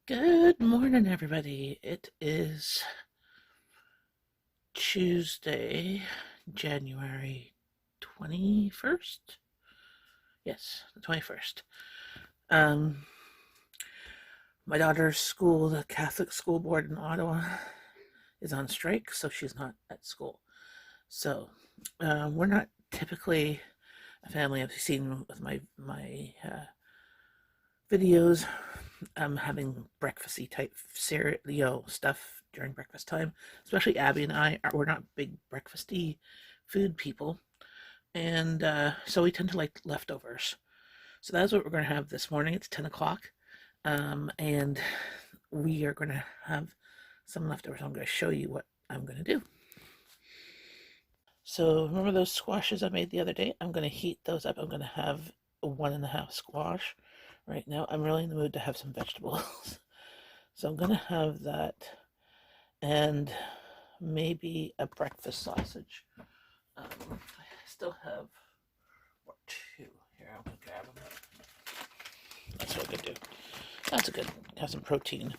Good morning, everybody. It is Tuesday, January 21st. Yes, the 21st. My daughter's school, the Catholic School Board in Ottawa, is on strike, so she's not at school. So, we're not typically a family I've seen with my videos. Having breakfasty type cereal, stuff during breakfast time. Especially Abby and we're not big breakfasty food people, and so we tend to like leftovers. So that's what we're going to have this morning. It's 10 o'clock, and we are going to have some leftovers. I'm going to show you what I'm going to do. So remember those squashes I made the other day? I'm going to heat those up. I'm going to have a 1.5 squash. Right now, I'm really in the mood to have some vegetables. So I'm going to have that and maybe a breakfast sausage. I still have two. Here, I'm going to grab them. That's what I could do. That's a good, have some protein.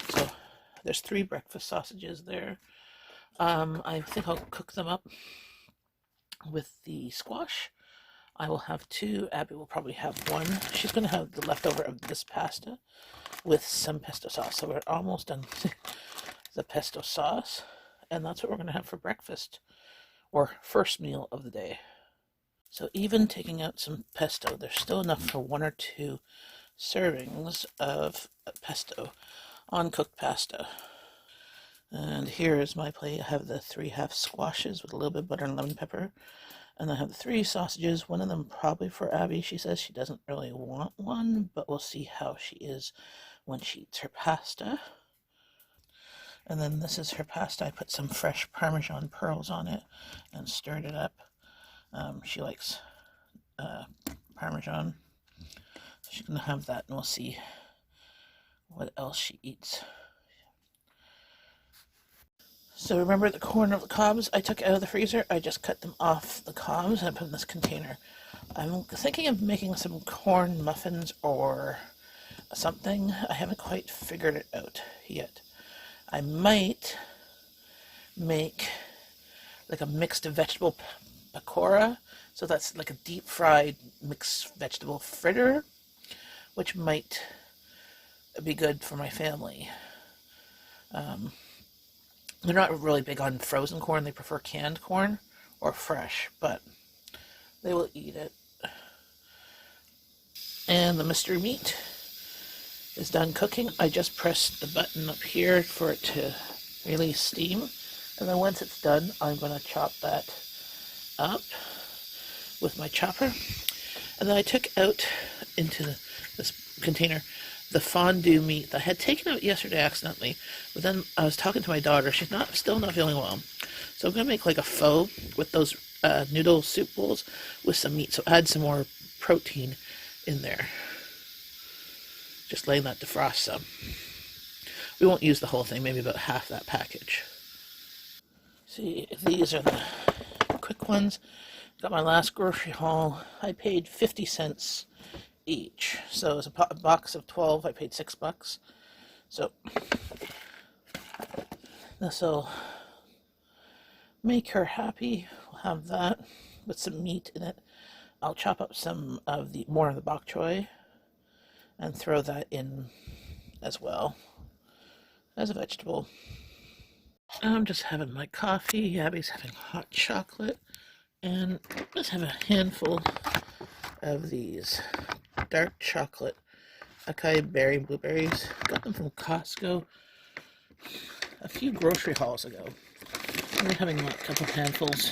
So there's 3 breakfast sausages there. I think I'll cook them up with the squash. I will have 2. Abby will probably have 1. She's going to have the leftover of this pasta with some pesto sauce. So we're almost done the pesto sauce. And that's what we're going to have for breakfast, or first meal of the day. So even taking out some pesto, there's still enough for 1 or 2 servings of pesto, uncooked pasta. And here is my plate. I have the 3 half squashes with a little bit of butter and lemon pepper. And I have 3 sausages, one of them probably for Abby. She says she doesn't really want one, but we'll see how she is when she eats her pasta. And then this is her pasta. I put some fresh Parmesan pearls on it and stirred it up. She likes Parmesan. She's going to have that, and we'll see what else she eats. So remember the corn of the cobs I took out of the freezer? I just cut them off the cobs and I put in this container. I'm thinking of making some corn muffins or something. I haven't quite figured it out yet. I might make like a mixed vegetable pakora. So that's like a deep fried mixed vegetable fritter, which might be good for my family. They're not really big on frozen corn. They prefer canned corn or fresh, but they will eat it. And the mystery meat is done cooking. I just pressed the button up here for it to release steam. And then once it's done, I'm going to chop that up with my chopper. And then I took out into this container the fondue meat that I had taken out yesterday accidentally, but then I was talking to my daughter. She's still not feeling well, so I'm gonna make like a pho with those noodle soup bowls with some meat. So add some more protein in there. Just letting that defrost some. We won't use the whole thing, maybe about half that package. See, these are the quick ones. Got my last grocery haul. I paid 50 cents each. So it's a box of 12. I paid $6. So this will make her happy. We'll have that with some meat in it. I'll chop up some of more of the bok choy and throw that in as well as a vegetable. I'm just having my coffee. Abby's having hot chocolate, and let's have a handful of these dark chocolate acai berry blueberries. Got them from Costco a few grocery hauls ago. We're having a couple handfuls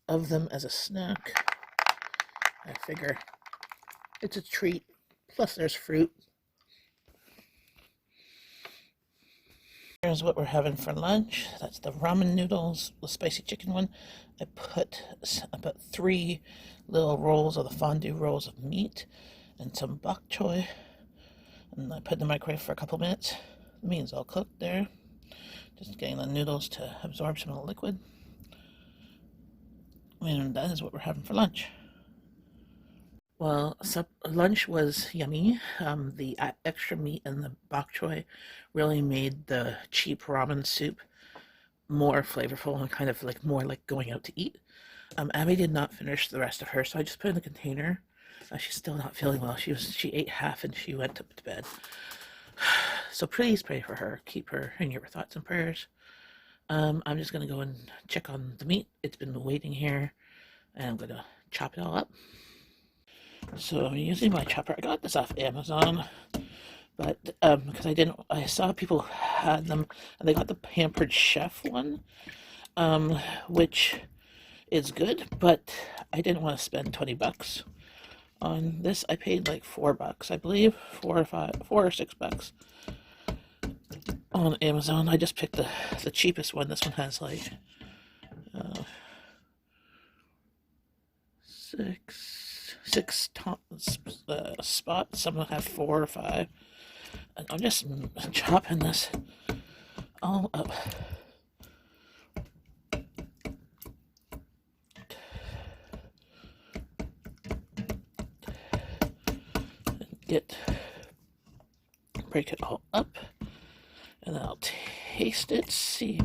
of them as a snack. I figure it's a treat. Plus there's fruit. Here's what we're having for lunch. That's the ramen noodles, the spicy chicken one. I put about 3 little rolls of the fondue rolls of meat and some bok choy. And I put in the microwave for a couple minutes. The meat's all cooked there. Just getting the noodles to absorb some of the liquid. And that is what we're having for lunch. Well, lunch was yummy. The extra meat in the bok choy really made the cheap ramen soup more flavorful and kind of like more like going out to eat. Abby did not finish the rest of hers, so I just put it in a container. She's still not feeling well. She ate half and she went up to bed. So please pray for her. Keep her in your thoughts and prayers. I'm just gonna go and check on the meat. It's been waiting here, and I'm gonna chop it all up. So I'm using my chopper. I got this off Amazon, but because I saw people had them, and they got the Pampered Chef one, which is good, but I didn't want to spend $20 on this. I paid like $4, I believe, $4 or $6 on Amazon. I just picked the cheapest one. This one has like six spots. Some will have 4 or 5. And I'm just chopping this all up. Break it all up, and then I'll taste it, see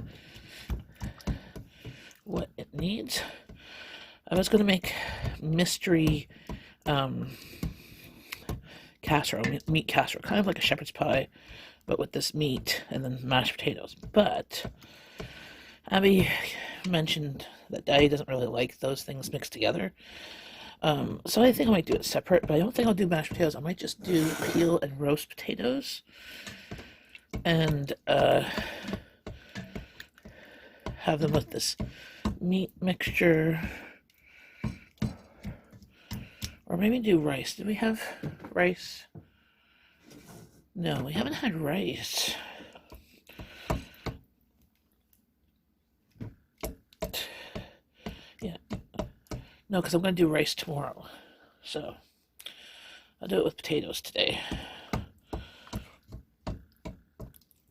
what it needs. I was going to make mystery casserole, meat casserole, kind of like a shepherd's pie, but with this meat and then mashed potatoes. But Abby mentioned that Daddy doesn't really like those things mixed together. So I think I might do it separate, but I don't think I'll do mashed potatoes. I might just do peel and roast potatoes and have them with this meat mixture. Or maybe do rice. Do we have rice? No, we haven't had rice. Yeah. No, because I'm going to do rice tomorrow. So, I'll do it with potatoes today.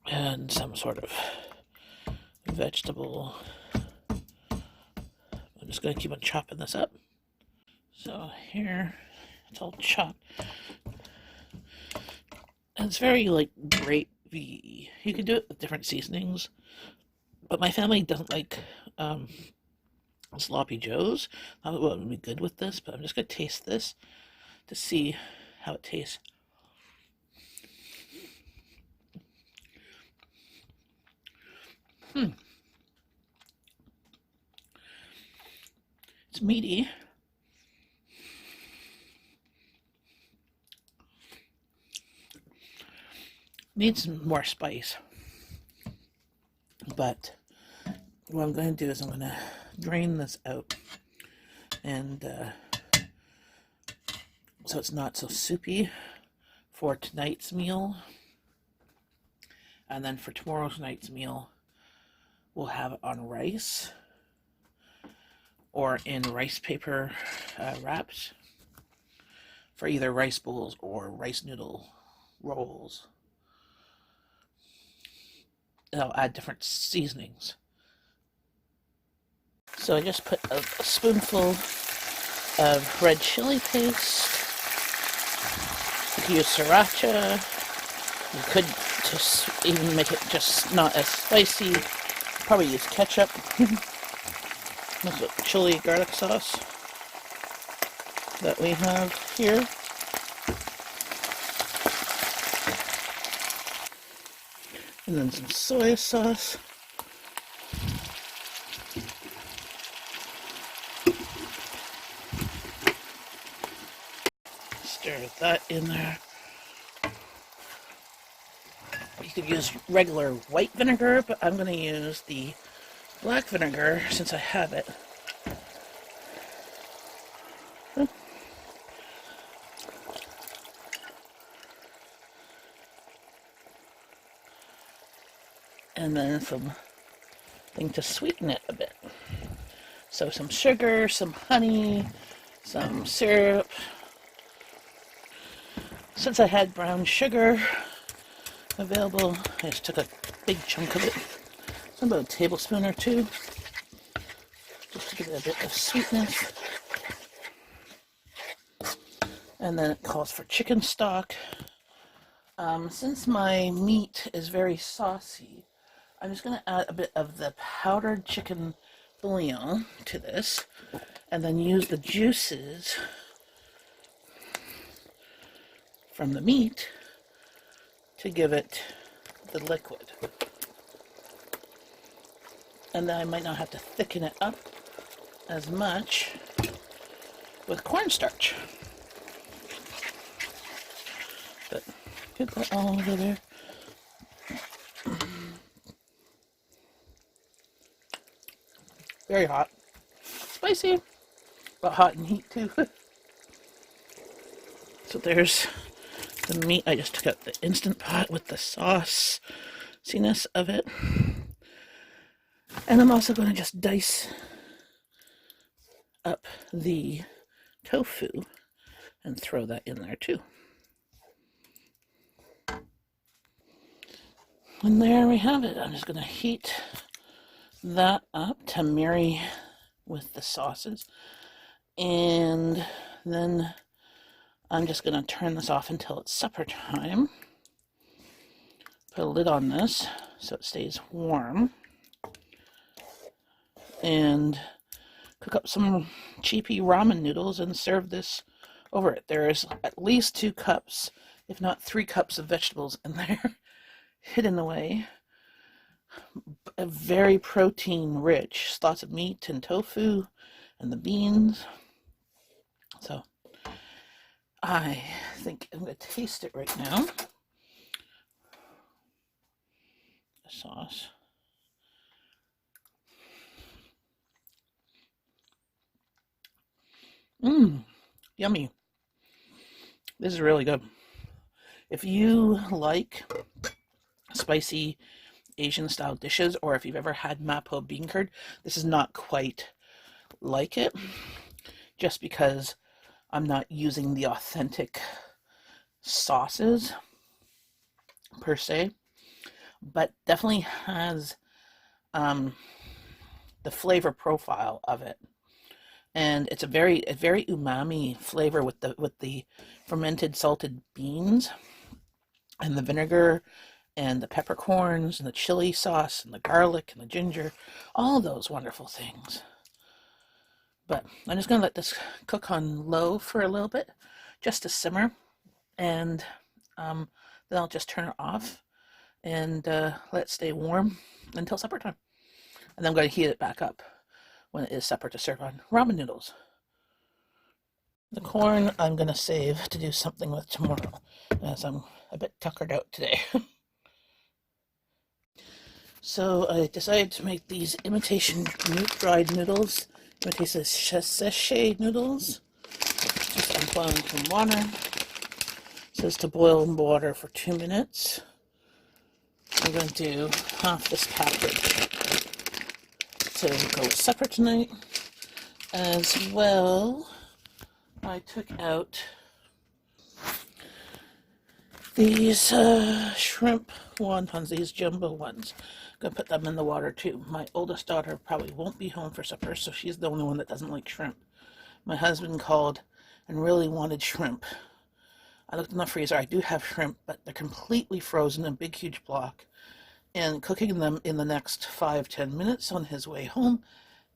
And some sort of vegetable. I'm just going to keep on chopping this up. So here, it's all chopped. And it's very like gravy. You can do it with different seasonings. But my family doesn't like sloppy joes. I thought it would be good with this, but I'm just going to taste this to see how it tastes. It's meaty. Needs more spice. But what I'm going to do is I'm going to drain this out, and so it's not so soupy for tonight's meal. And then for tomorrow's night's meal, we'll have it on rice or in rice paper wraps for either rice bowls or rice noodle rolls. And I'll add different seasonings. So I just put a spoonful of red chili paste. You could use sriracha. You could just even make it just not as spicy. Probably use ketchup. This is chili garlic sauce that we have here. And then some soy sauce. Stir that in there. You could use regular white vinegar, but I'm going to use the black vinegar since I have it. And then something to sweeten it a bit. So some sugar, some honey, some syrup. Since I had brown sugar available, I just took a big chunk of it. It's about a tablespoon or 2, just to give it a bit of sweetness. And then it calls for chicken stock. Since my meat is very saucy, I'm just going to add a bit of the powdered chicken bouillon to this, and then use the juices from the meat to give it the liquid. And then I might not have to thicken it up as much with cornstarch. But get that all over there. Very hot. Spicy, but hot and heat too. So there's the meat. I just took out the Instant Pot with the sauciness of it. And I'm also going to just dice up the tofu and throw that in there too. And there we have it. I'm just going to heat that up to marry with the sauces. And then I'm just going to turn this off until it's supper time. Put a lid on this so it stays warm. And cook up some cheapy ramen noodles and serve this over it. There's at least 2 cups, if not 3 cups of vegetables in there, hidden away. Very protein rich, lots of meat and tofu and the beans. So I think I'm going to taste it right now. The sauce. Yummy. This is really good. If you like spicy Asian style dishes, or if you've ever had MaPo bean curd, this is not quite like it, just because I'm not using the authentic sauces per se, but definitely has the flavor profile of it. And it's a very umami flavor with the fermented salted beans and the vinegar and the peppercorns and the chili sauce and the garlic and the ginger, all those wonderful things. But I'm just going to let this cook on low for a little bit, just to simmer, and then I'll just turn it off and let it stay warm until supper time. And then I'm going to heat it back up when it is supper to serve on ramen noodles. The corn I'm going to save to do something with tomorrow, as I'm a bit tuckered out today. So I decided to make these imitation dried noodles, imitation sachet noodles. Just unboiling some water. It says to boil in water for 2 minutes. I'm going to do half this package to go with supper tonight. As well, I took out these shrimp wontons, these jumbo ones. I'm going to put them in the water too. My oldest daughter probably won't be home for supper, so she's the only one that doesn't like shrimp. My husband called and really wanted shrimp. I looked in the freezer. I do have shrimp, but they're completely frozen, a big, huge block. And cooking them in the next 5-10 minutes on his way home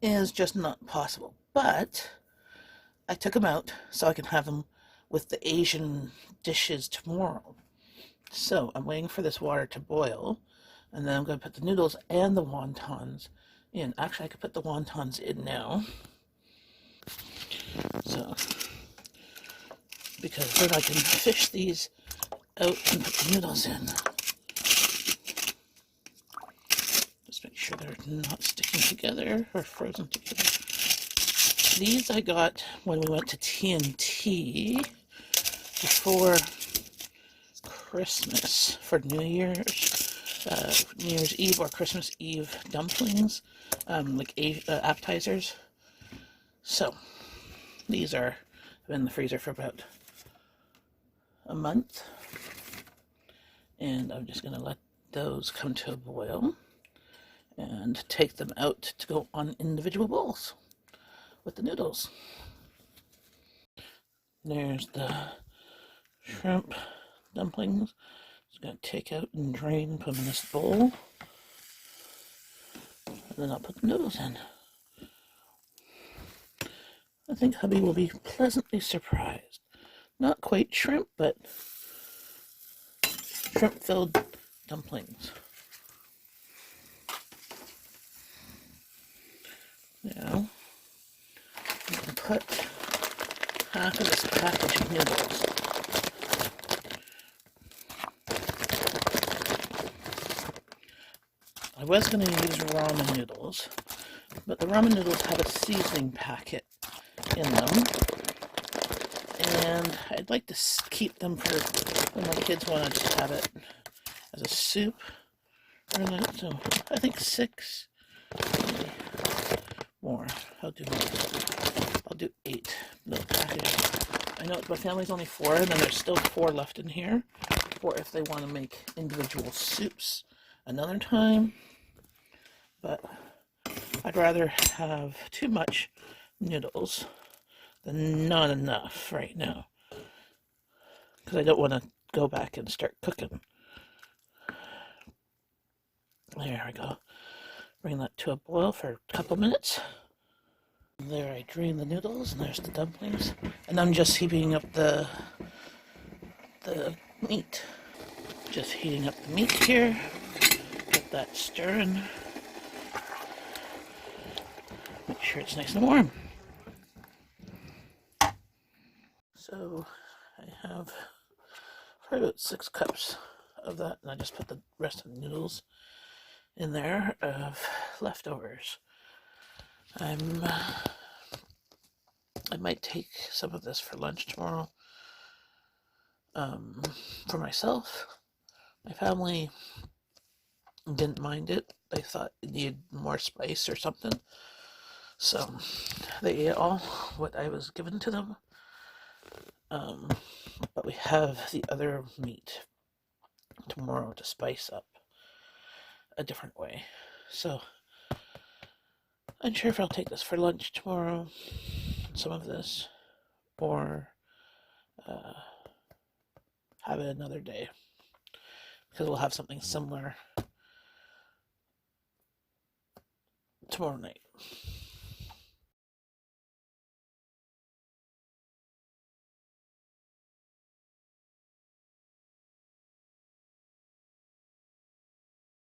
is just not possible. But I took them out so I can have them with the Asian dishes tomorrow. So I'm waiting for this water to boil, and then I'm going to put the noodles and the wontons in. Actually, I could put the wontons in now. So, because then I can fish these out and put the noodles in. Just make sure they're not sticking together or frozen together. These I got when we went to TNT before Christmas for New Year's Eve or Christmas Eve dumplings, like appetizers. So these are in the freezer for about a month, and I'm just going to let those come to a boil and take them out to go on individual bowls with the noodles. There's the shrimp dumplings. Just gonna take out and drain, put them in this bowl. And then I'll put the noodles in. I think hubby will be pleasantly surprised. Not quite shrimp, but shrimp-filled dumplings. Now, I'm going to put half of this package of noodles. I was going to use ramen noodles, but the ramen noodles have a seasoning packet in them, and I'd like to keep them for when my kids want to have it as a soup. So I think 6, maybe more. I'll do 8 milk packages. I know my family's only 4, and then there's still 4 left in here for if they want to make individual soups another time. But I'd rather have too much noodles than not enough right now, because I don't want to go back and start cooking. There we go. Bring that to a boil for a couple minutes. There, I drain the noodles, and there's the dumplings. And I'm just heating up the meat. Just heating up the meat here. Get that stirring. Make sure it's nice and warm. So I have probably about 6 cups of that, and I just put the rest of the noodles in there of leftovers. I might take some of this for lunch tomorrow. For myself, my family didn't mind it. They thought it needed more spice or something. So they ate all what I was given to them. But we have the other meat tomorrow to spice up a different way. So I'm sure if I'll take this for lunch tomorrow, some of this, or have it another day, because we'll have something similar tomorrow night.